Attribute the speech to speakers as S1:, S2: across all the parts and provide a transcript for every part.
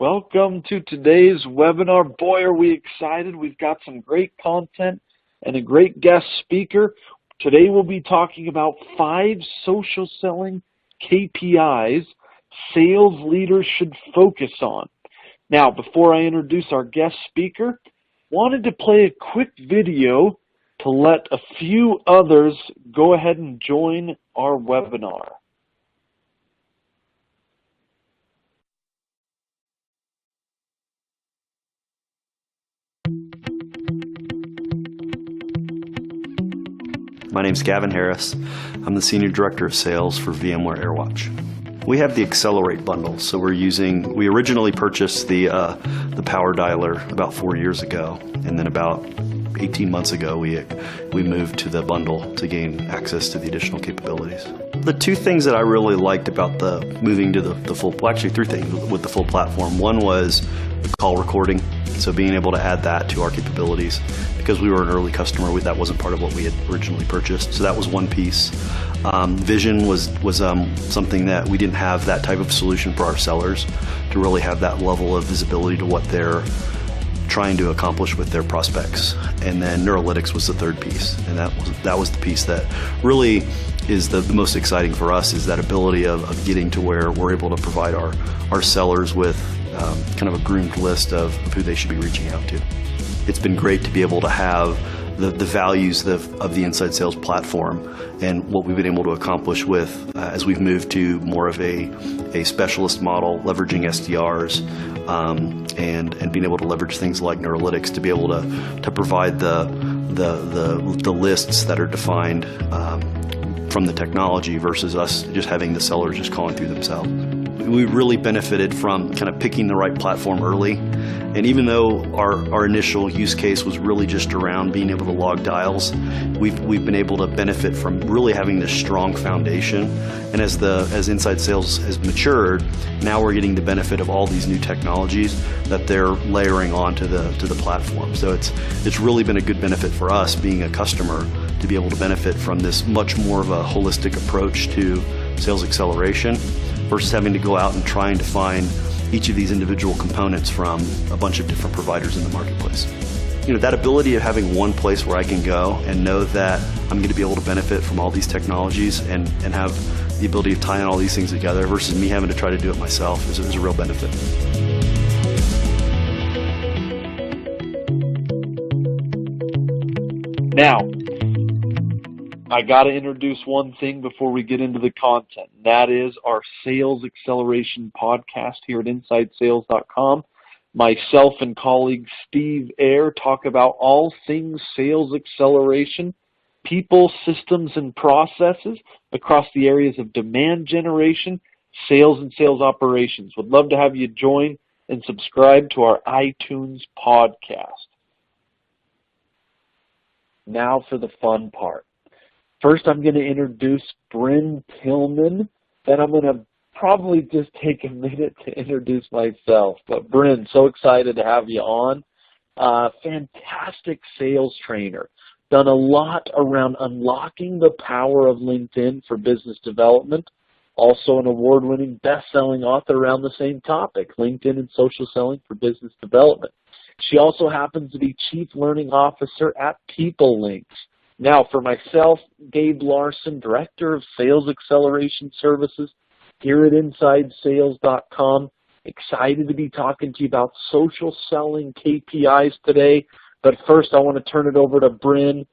S1: Welcome to today's webinar. Boy, are we excited. We've got some great content and a great guest speaker. Today we'll be talking about 5 social selling KPIs sales leaders should focus on. Now, before I introduce our guest speaker, wanted to play a quick video to let a few others go ahead and join our webinar.
S2: My name's Gavin Harris. I'm the Senior Director of Sales for VMware AirWatch. We have the Accelerate bundle, so we originally purchased the Power Dialer about 4 years ago, and then about 18 months ago we moved to the bundle to gain access to the additional capabilities. The 2 things that I really liked about moving to the full, well, actually 3 things with the full platform. One was the call recording, so being able to add that to our capabilities. Because we were an early customer, that wasn't part of what we had originally purchased, so that was one piece. Vision was something that we didn't have that type of solution for our sellers to really have that level of visibility to what they're trying to accomplish with their prospects. And then Neurolytics was the 3rd piece, and that was the piece that really is the most exciting for us, is that ability of getting to where we're able to provide our sellers with kind of a groomed list of who they should be reaching out to. It's been great to be able to have the values of the inside sales platform and what we've been able to accomplish with as we've moved to more of a specialist model, leveraging SDRs and being able to leverage things like Neurolytics to be able to provide the lists that are defined from the technology versus us just having the sellers just calling through themselves. We really benefited from kind of picking the right platform early, and even though our initial use case was really just around being able to log dials, we've been able to benefit from really having this strong foundation. And as inside sales has matured, now we're getting the benefit of all these new technologies that they're layering onto the platform. So it's really been a good benefit for us being a customer to be able to benefit from this much more of a holistic approach to sales acceleration versus having to go out and trying to find each of these individual components from a bunch of different providers in the marketplace. You know, that ability of having one place where I can go and know that I'm going to be able to benefit from all these technologies and have the ability of tying all these things together versus me having to try to do it myself is a real benefit.
S1: Now, I got to introduce one thing before we get into the content. That is our Sales Acceleration podcast here at InsideSales.com. Myself and colleague Steve Ayer talk about all things sales acceleration, people, systems, and processes across the areas of demand generation, sales, and sales operations. Would love to have you join and subscribe to our iTunes podcast. Now for the fun part. First, I'm going to introduce Bryn Tillman, then I'm going to probably just take a minute to introduce myself. But Bryn, so excited to have you on. Fantastic sales trainer. Done a lot around unlocking the power of LinkedIn for business development. Also an award-winning best-selling author around the same topic, LinkedIn and social selling for business development. She also happens to be Chief Learning Officer at PeopleLinks. Now, for myself, Gabe Larson, Director of Sales Acceleration Services here at InsideSales.com. Excited to be talking to you about social selling KPIs today. But first, I want to turn it over to Bryn.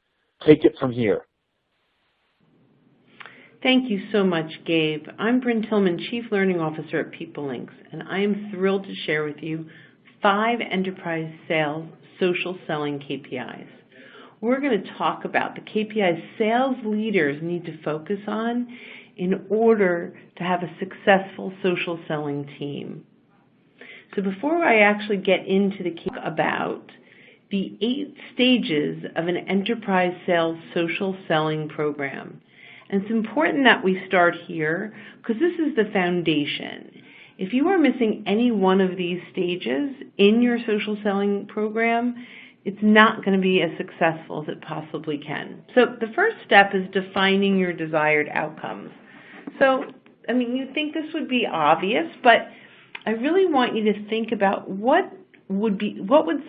S1: Take it from here.
S3: Thank you so much, Gabe. I'm Bryn Tillman, Chief Learning Officer at PeopleLinks, and I am thrilled to share with you 5 enterprise sales social selling KPIs. We're going to talk about the KPIs sales leaders need to focus on in order to have a successful social selling team. So before I actually get into about the 8 stages of an enterprise sales social selling program. And it's important that we start here because this is the foundation. If you are missing any one of these stages in your social selling program, it's not going to be as successful as it possibly can. So the first step is defining your desired outcomes. So, I mean, you'd think this would be obvious, but I really want you to think about what would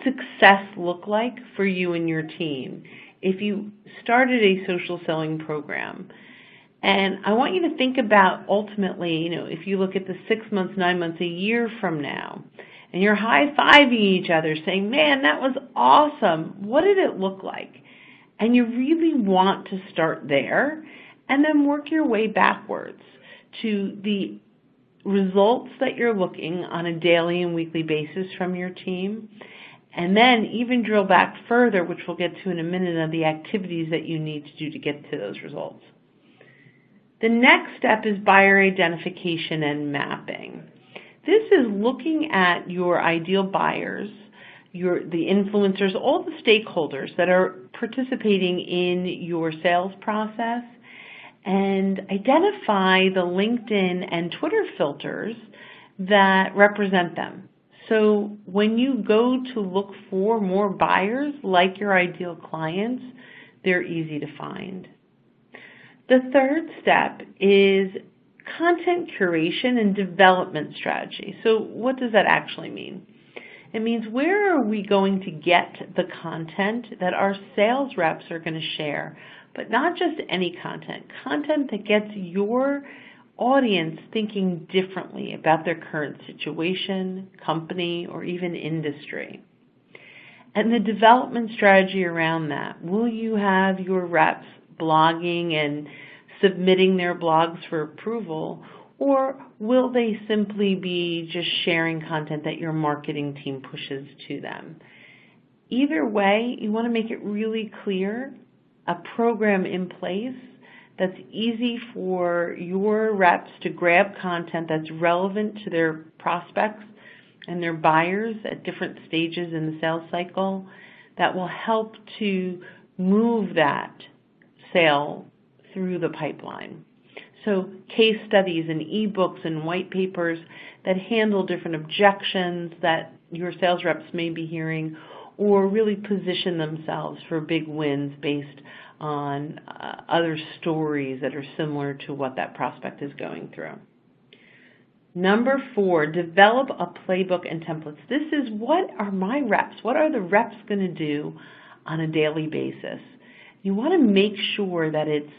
S3: success look like for you and your team if you started a social selling program. And I want you to think about ultimately, if you look at the 6 months, 9 months, a year from now, and you're high-fiving each other saying, man, that was awesome. What did it look like? And you really want to start there and then work your way backwards to the results that you're looking on a daily and weekly basis from your team, and then even drill back further, which we'll get to in a minute, of the activities that you need to do to get to those results. The next step is buyer identification and mapping. This is looking at your ideal buyers, the influencers, all the stakeholders that are participating in your sales process, and identify the LinkedIn and Twitter filters that represent them. So when you go to look for more buyers like your ideal clients, they're easy to find. The third step is content curation and development strategy. So what does that actually mean? It means, where are we going to get the content that our sales reps are going to share? But not just any content that gets your audience thinking differently about their current situation, company, or even industry. And the development strategy around that. Will you have your reps blogging and submitting their blogs for approval, or will they simply be just sharing content that your marketing team pushes to them? Either way, you want to make it really clear, a program in place that's easy for your reps to grab content that's relevant to their prospects and their buyers at different stages in the sales cycle, that will help to move that sale through the pipeline. So case studies and ebooks and white papers that handle different objections that your sales reps may be hearing, or really position themselves for big wins based on other stories that are similar to what that prospect is going through. Number 4, develop a playbook and templates. This is, what are my reps? What are the reps going to do on a daily basis? You want to make sure that it's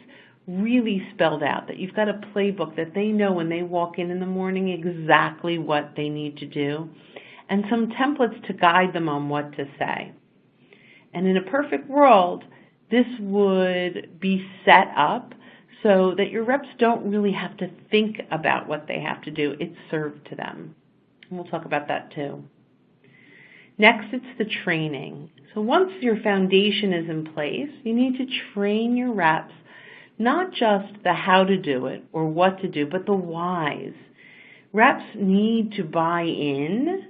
S3: really spelled out, that you've got a playbook that they know when they walk in the morning exactly what they need to do, and some templates to guide them on what to say. And in a perfect world, this would be set up so that your reps don't really have to think about what they have to do. It's served to them. And we'll talk about that too. Next, it's the training. So once your foundation is in place, you need to train your reps, not just the how to do it or what to do, but the whys. Reps need to buy in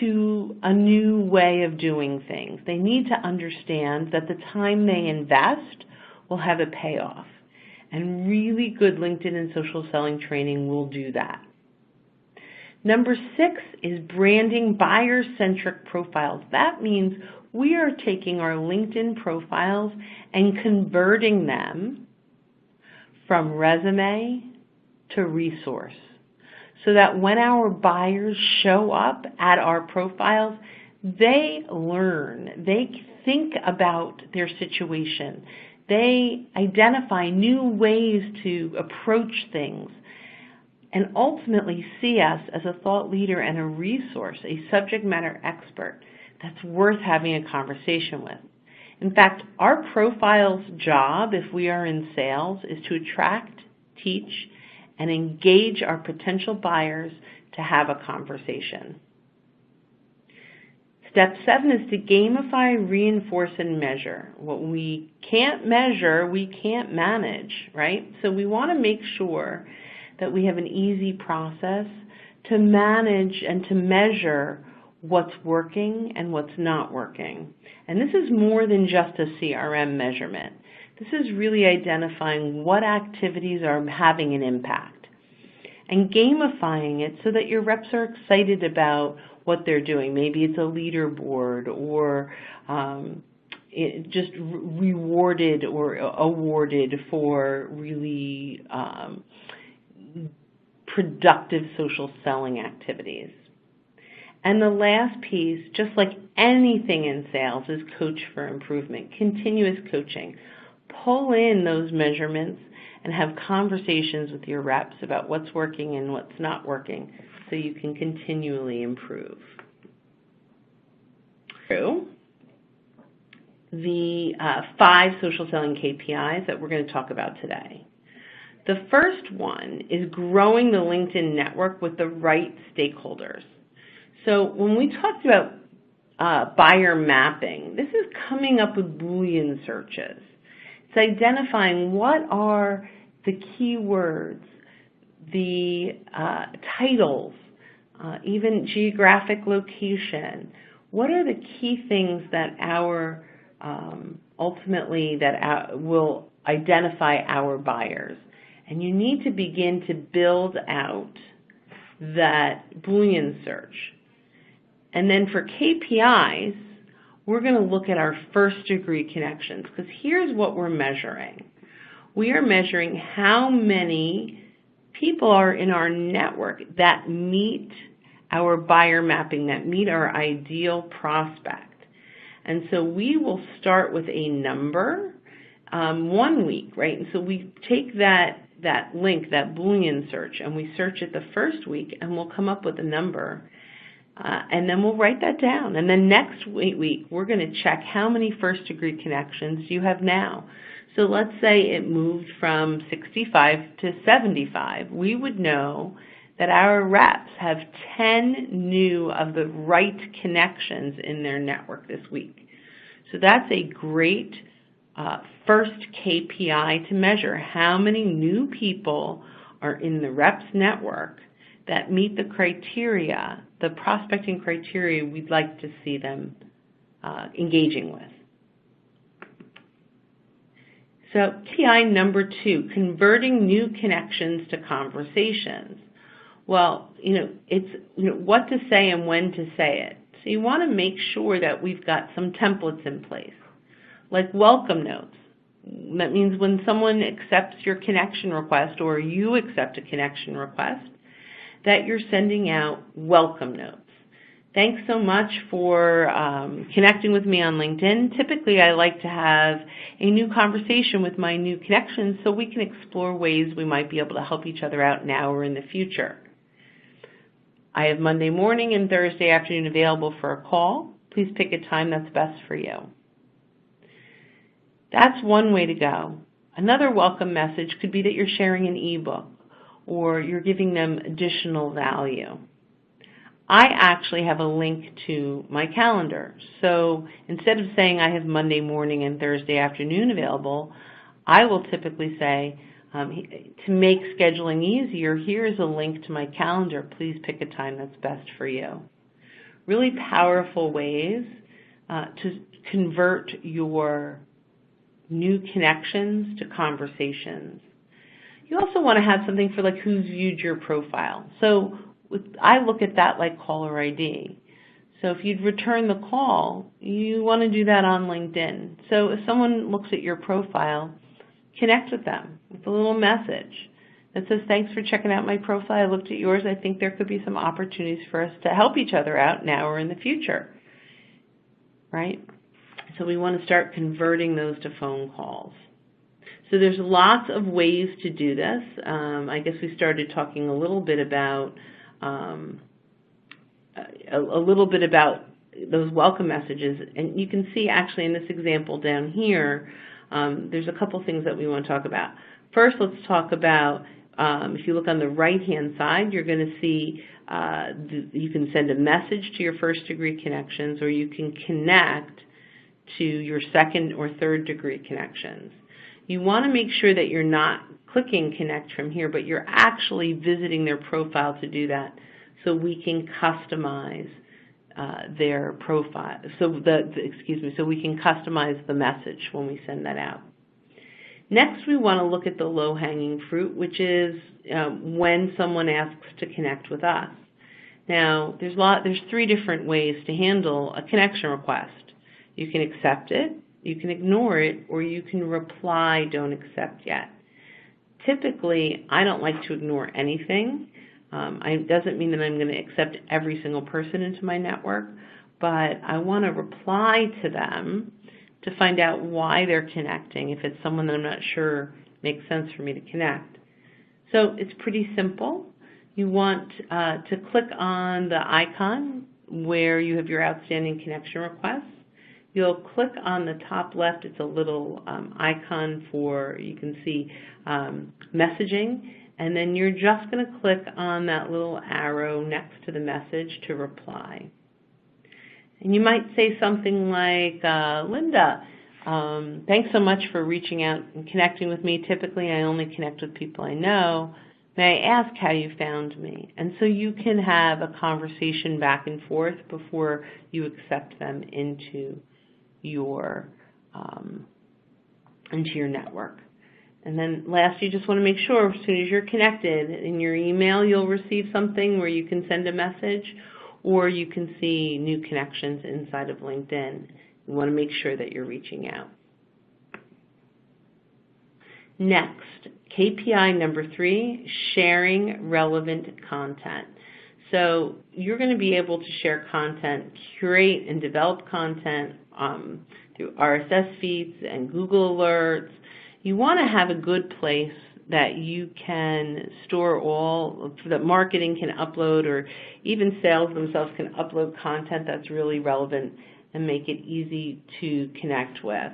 S3: to a new way of doing things. They need to understand that the time they invest will have a payoff. And really good LinkedIn and social selling training will do that. Number 6 is branding buyer-centric profiles. That means we are taking our LinkedIn profiles and converting them from resume to resource, so that when our buyers show up at our profiles, they learn, they think about their situation, they identify new ways to approach things, and ultimately see us as a thought leader and a resource, a subject matter expert that's worth having a conversation with. In fact, our profile's job, if we are in sales, is to attract, teach, and engage our potential buyers to have a conversation. Step 7 is to gamify, reinforce, and measure. What we can't measure, we can't manage, right? So we want to make sure that we have an easy process to manage and to measure what's working and what's not working. And this is more than just a CRM measurement. This is really identifying what activities are having an impact and gamifying it so that your reps are excited about what they're doing. Maybe it's a leaderboard, or just rewarded or awarded for really productive social selling activities. And the last piece, just like anything in sales, is coach for improvement, continuous coaching. Pull in those measurements and have conversations with your reps about what's working and what's not working so you can continually improve. The 5 social selling KPIs that we're going to talk about today. The first one is growing the LinkedIn network with the right stakeholders. So when we talked about buyer mapping, this is coming up with Boolean searches. It's identifying what are the keywords, the titles, even geographic location. What are the key things that ultimately will identify our buyers? And you need to begin to build out that Boolean search. And then for KPIs, we're going to look at our first degree connections, because here's what we're measuring. We are measuring how many people are in our network that meet our buyer mapping, that meet our ideal prospect. And so we will start with a number 1 week, right? And so we take that link, that Boolean search, and we search it the first week, and we'll come up with a number. And then we'll write that down. And then next week, we're going to check how many first-degree connections you have now. So let's say it moved from 65 to 75. We would know that our reps have 10 new of the right connections in their network this week. So that's a great first KPI to measure how many new people are in the reps network that meet the criteria, the prospecting criteria we'd like to see them engaging with. So KPI number 2, converting new connections to conversations. Well, it's what to say and when to say it. So you want to make sure that we've got some templates in place, like welcome notes. That means when someone accepts your connection request or you accept a connection request, that you're sending out welcome notes. Thanks so much for connecting with me on LinkedIn. Typically, I like to have a new conversation with my new connections so we can explore ways we might be able to help each other out now or in the future. I have Monday morning and Thursday afternoon available for a call. Please pick a time that's best for you. That's one way to go. Another welcome message could be that you're sharing an ebook or you're giving them additional value. I actually have a link to my calendar. So instead of saying I have Monday morning and Thursday afternoon available, I will typically say, to make scheduling easier, here's a link to my calendar. Please pick a time that's best for you. Really powerful ways to convert your new connections to conversations. You also want to have something for like who's viewed your profile. So I look at that like caller ID. So if you'd return the call, you want to do that on LinkedIn. So if someone looks at your profile, connect with them with a little message that says, thanks for checking out my profile. I looked at yours. I think there could be some opportunities for us to help each other out now or in the future, right? So we want to start converting those to phone calls. So there's lots of ways to do this. I guess we started talking a little bit about those welcome messages, and you can see actually in this example down here, there's a couple things that we want to talk about. First, let's talk about, if you look on the right-hand side, you're going to see you can send a message to your first-degree connections, or you can connect to your second or third-degree connections. You want to make sure that you're not clicking connect from here, but you're actually visiting their profile to do that, so we can customize their profile. So we can customize the message when we send that out. Next, we want to look at the low-hanging fruit, which is when someone asks to connect with us. Now, there's 3 different ways to handle a connection request. You can accept it, you can ignore it, or you can reply, don't accept yet. Typically, I don't like to ignore anything, It doesn't mean that I'm going to accept every single person into my network, but I want to reply to them to find out why they're connecting, if it's someone that I'm not sure makes sense for me to connect. So it's pretty simple. You want to click on the icon where you have your outstanding connection requests. You'll click on the top left. It's a little icon for, you can see messaging, and then you're just going to click on that little arrow next to the message to reply. And you might say something like, Linda, thanks so much for reaching out and connecting with me. Typically, I only connect with people I know. May I ask how you found me? And so you can have a conversation back and forth before you accept them into your network. And then last, you just want to make sure as soon as you're connected, in your email you'll receive something where you can send a message, or you can see new connections inside of LinkedIn. You want to make sure that you're reaching out. Next, KPI number 3, sharing relevant content. So you're going to be able to share content, curate and develop content through RSS feeds and Google Alerts. You want to have a good place that you can store all, that marketing can upload, or even sales themselves can upload content that's really relevant and make it easy to connect with.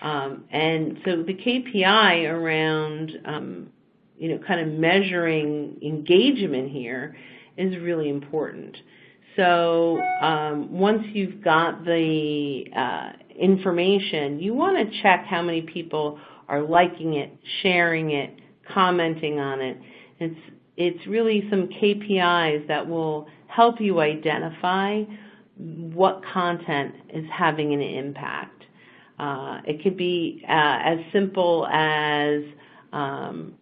S3: And so the KPI around, kind of measuring engagement here is really important. So once you've got the information, you want to check how many people are liking it, sharing it, commenting on it. It's really some KPIs that will help you identify what content is having an impact. It could be as simple as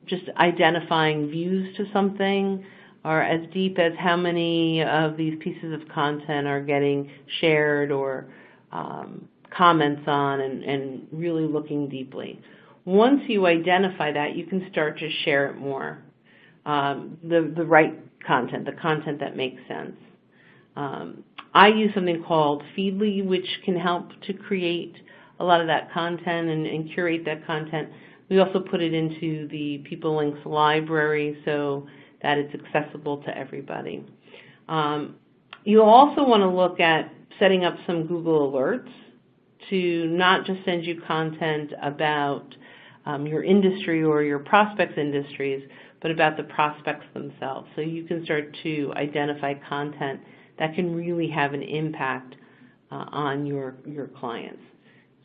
S3: just identifying views to something, or as deep as how many of these pieces of content are getting shared or comments on, and really looking deeply. Once you identify that, you can start to share it more, the right content, the content that makes sense. I use something called Feedly, which can help to create a lot of that content and curate that content. We also put it into the People Links library so that it's accessible to everybody. You'll also want to look at setting up some Google Alerts to not just send you content about your industry or your prospects' industries, but about the prospects themselves. So you can start to identify content that can really have an impact on your clients.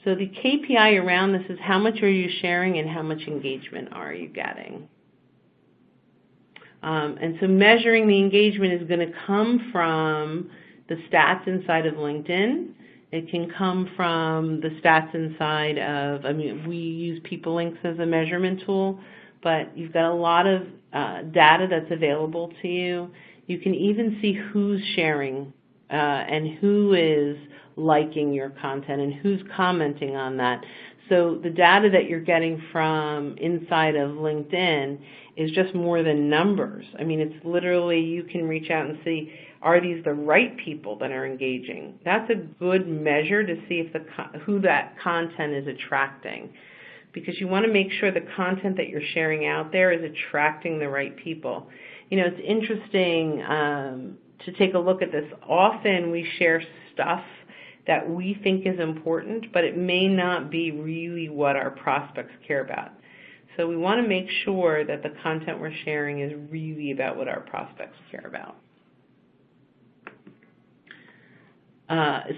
S3: So the KPI around this is how much are you sharing and how much engagement are you getting. And so measuring the engagement is going to come from the stats inside of LinkedIn. It can come from the stats inside of, we use People Links as a measurement tool, but you've got a lot of data that's available to you. You can even see who's sharing and who is liking your content and who's commenting on that. So the data that you're getting from inside of LinkedIn is just more than numbers. It's literally, you can reach out and see, are these the right people that are engaging? That's a good measure to see if who that content is attracting, because you want to make sure the content that you're sharing out there is attracting the right people. It's interesting to take a look at this. Often we share stuff that we think is important, but it may not be really what our prospects care about. So we want to make sure that the content we're sharing is really about what our prospects care about.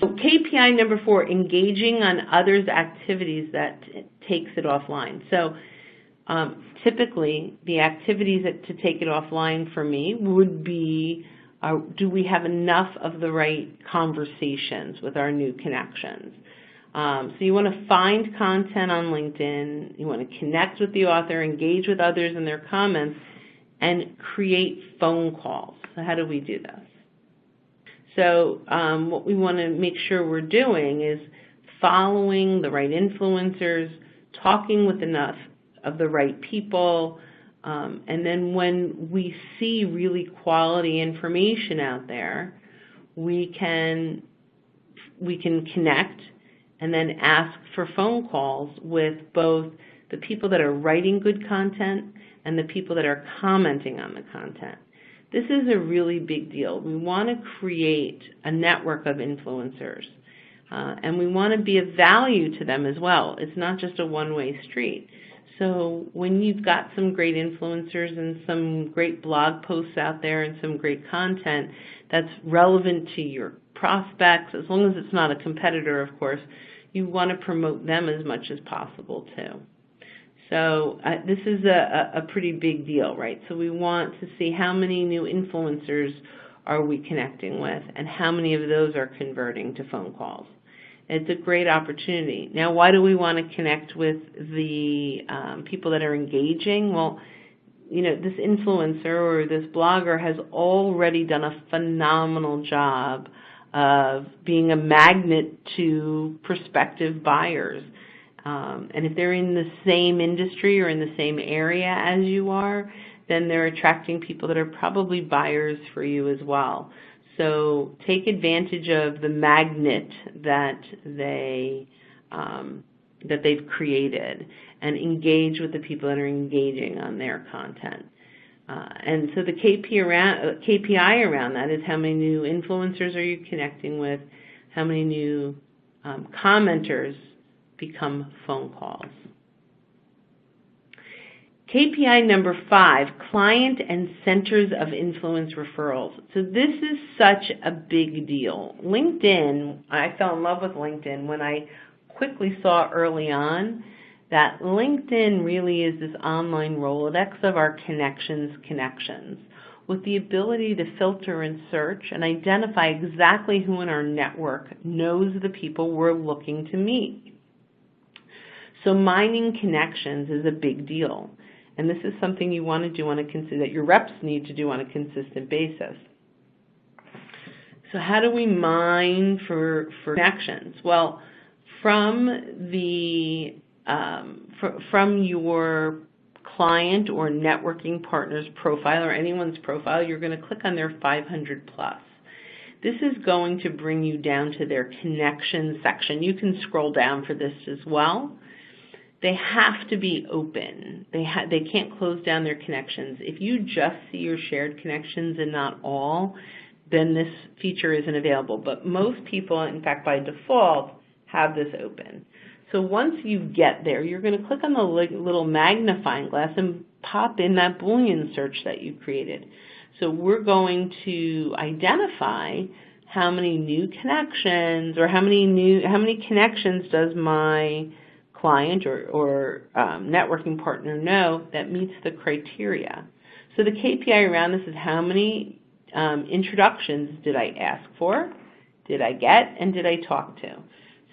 S3: So KPI number 4, engaging on others' activities that takes it offline. So typically the activities to take it offline for me would be, do we have enough of the right conversations with our new connections? So you want to find content on LinkedIn, you want to connect with the author, engage with others in their comments, and create phone calls. So how do we do this? So what we want to make sure we're doing is following the right influencers, talking with enough of the right people, And then when we see really quality information out there, we can connect and then ask for phone calls with both the people that are writing good content and the people that are commenting on the content. This is a really big deal. We want to create a network of influencers, and we want to be of value to them as well. It's not just a one-way street. So when you've got some great influencers and some great blog posts out there and some great content that's relevant to your prospects, as long as it's not a competitor, of course, you want to promote them as much as possible too. So this is a pretty big deal, right? So we want to see how many new influencers are we connecting with and how many of those are converting to phone calls. It's a great opportunity. Now, why do we want to connect with the people that are engaging? Well, you know, this influencer or this blogger has already done a phenomenal job of being a magnet to prospective buyers. And if they're in the same industry or in the same area as you are, then they're attracting people that are probably buyers for you as well. So take advantage of the magnet that they've created and engage with the people that are engaging on their content. And so the KPI around that is how many new influencers are you connecting with, how many new commenters become phone calls. KPI number 5, client and centers of influence referrals. So this is such a big deal. LinkedIn, I fell in love with LinkedIn when I quickly saw early on that LinkedIn really is this online Rolodex of our connections with the ability to filter and search and identify exactly who in our network knows the people we're looking to meet. So mining connections is a big deal, and this is something you want to do that your reps need to do on a consistent basis. So how do we mine for connections? Well, from your client or networking partner's profile or anyone's profile, you're going to click on their 500 plus. This is going to bring you down to their connections section. You can scroll down for this as well. They have to be open. They can't close down their connections. If you just see your shared connections and not all, then this feature isn't available. But most people, in fact, by default, have this open. So once you get there, you're going to click on the little magnifying glass and pop in that Boolean search that you created. So we're going to identify how many new connections or how many connections does my client or networking partner know that meets the criteria. So the KPI around this is how many introductions did I ask for, did I get, and did I talk to?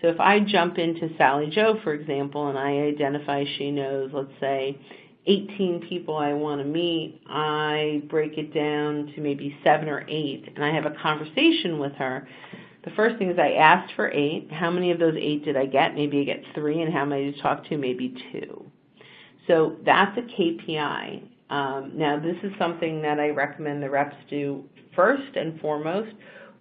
S3: So if I jump into Sally Joe, for example, and I identify she knows, let's say, 18 people I want to meet, I break it down to maybe 7 or 8, and I have a conversation with her. The first thing is I asked for 8. How many of those 8 did I get? Maybe I get 3, and how many did I talk to? Maybe 2. So that's a KPI. Now, this is something that I recommend the reps do first and foremost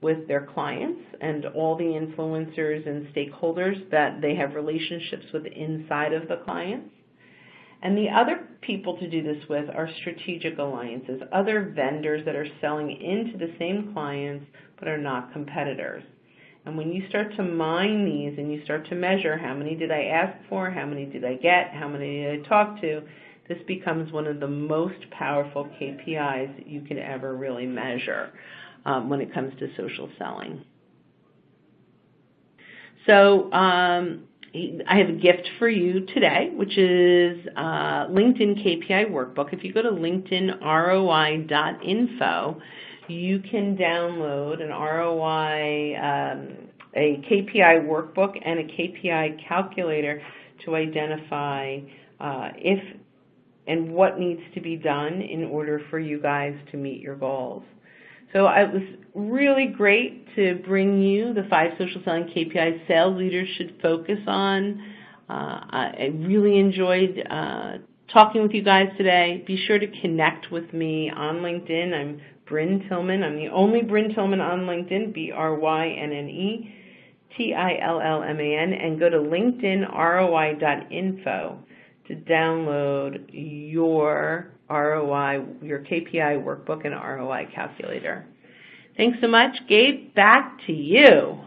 S3: with their clients and all the influencers and stakeholders that they have relationships with inside of the clients. And the other people to do this with are strategic alliances, other vendors that are selling into the same clients but are not competitors. And when you start to mine these and you start to measure how many did I ask for, how many did I get, how many did I talk to, this becomes one of the most powerful KPIs that you can ever really measure when it comes to social selling. So I have a gift for you today, which is LinkedIn KPI Workbook. If you go to linkedinroi.info, you can download an ROI, a KPI workbook and a KPI calculator to identify if and what needs to be done in order for you guys to meet your goals. So it was really great to bring you the 5 social selling KPIs sales leaders should focus on. I really enjoyed talking with you guys today. Be sure to connect with me on LinkedIn. I'm Bryn Tillman. I'm the only Bryn Tillman on LinkedIn, BrynneTillman, and go to linkedinroi.info to download your ROI, your KPI workbook and ROI calculator. Thanks so much. Gabe, back to you.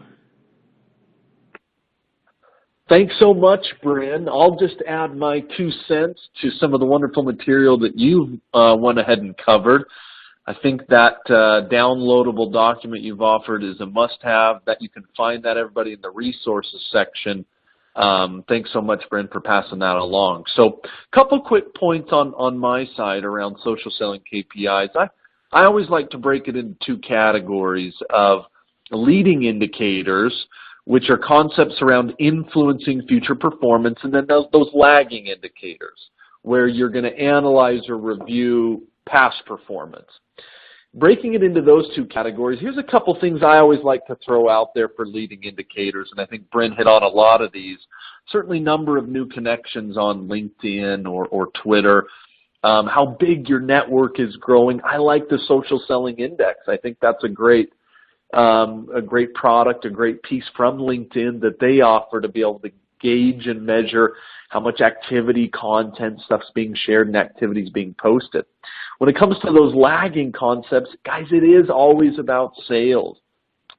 S1: Thanks so much, Bryn. I'll just add my 2 cents to some of the wonderful material that you went ahead and covered. I think that downloadable document you've offered is a must-have. That you can find that, everybody, in the resources section. Thanks so much, Bryn, for passing that along. So a couple quick points on my side around social selling KPIs. I always like to break it into 2 categories of leading indicators, which are concepts around influencing future performance, and then those lagging indicators, where you're going to analyze or review past performance. Breaking it into those 2 categories, here's a couple things I always like to throw out there for leading indicators, and I think Bryn hit on a lot of these. Certainly number of new connections on LinkedIn or Twitter, how big your network is growing. I like the social selling index. I think that's a great product, a great piece from LinkedIn that they offer to be able to gauge and measure how much activity, content, stuff's being shared, and activities being posted. When it comes to those lagging concepts, guys, it is always about sales.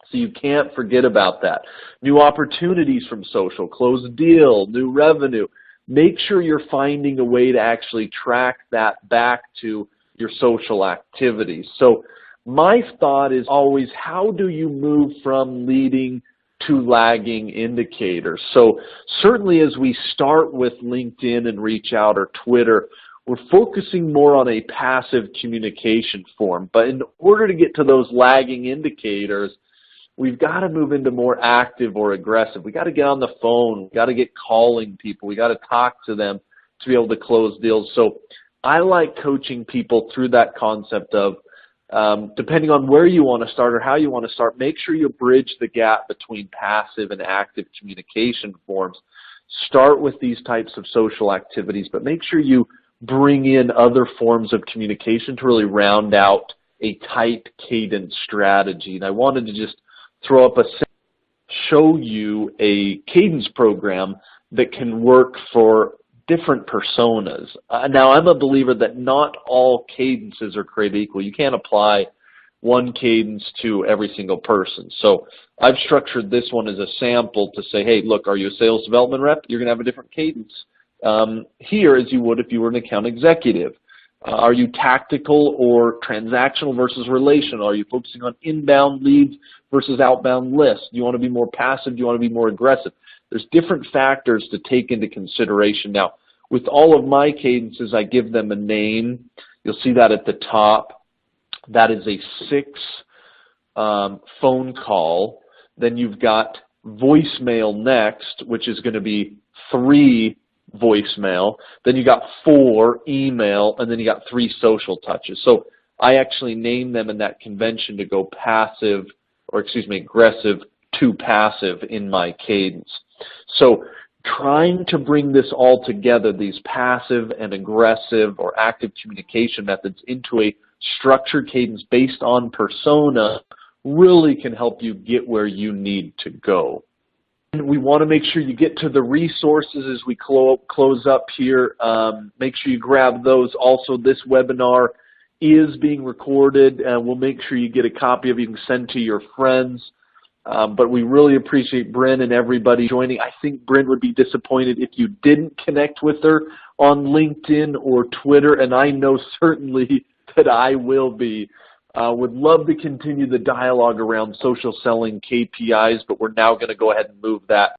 S1: So you can't forget about that. New opportunities from social, close a deal, new revenue. Make sure you're finding a way to actually track that back to your social activities. So my thought is always, how do you move from leading to lagging indicators? So certainly as we start with LinkedIn and reach out or Twitter, we're focusing more on a passive communication form. But in order to get to those lagging indicators, we've got to move into more active or aggressive. We got to get on the phone. We got to get calling people. We got to talk to them to be able to close deals. So I like coaching people through that concept of, depending on where you want to start or how you want to start, make sure you bridge the gap between passive and active communication forms. Start with these types of social activities, but make sure you bring in other forms of communication to really round out a tight cadence strategy. And I wanted to just throw up show you a cadence program that can work for different personas. Now, I'm a believer that not all cadences are created equal. You can't apply one cadence to every single person. So I've structured this one as a sample to say, hey, look, are you a sales development rep? You're going to have a different cadence here as you would if you were an account executive. Are you tactical or transactional versus relational? Are you focusing on inbound leads versus outbound lists? Do you want to be more passive? Do you want to be more aggressive? There's different factors to take into consideration. Now, with all of my cadences, I give them a name. You'll see that at the top. That is a 6 phone call. Then you've got voicemail next, which is going to be 3 voicemail. Then you got 4 email, and then you got 3 social touches. So I actually name them in that convention to go aggressive to passive in my cadence. So trying to bring this all together, these passive and aggressive or active communication methods, into a structured cadence based on persona really can help you get where you need to go. We want to make sure you get to the resources as we close up here. Make sure you grab those. Also, this webinar is being recorded, and we'll make sure you get a copy of it. You can send to your friends. But we really appreciate Bryn and everybody joining. I think Bryn would be disappointed if you didn't connect with her on LinkedIn or Twitter, and I know certainly that I will be. Would love to continue the dialogue around social selling KPIs, but we're now going to go ahead and move that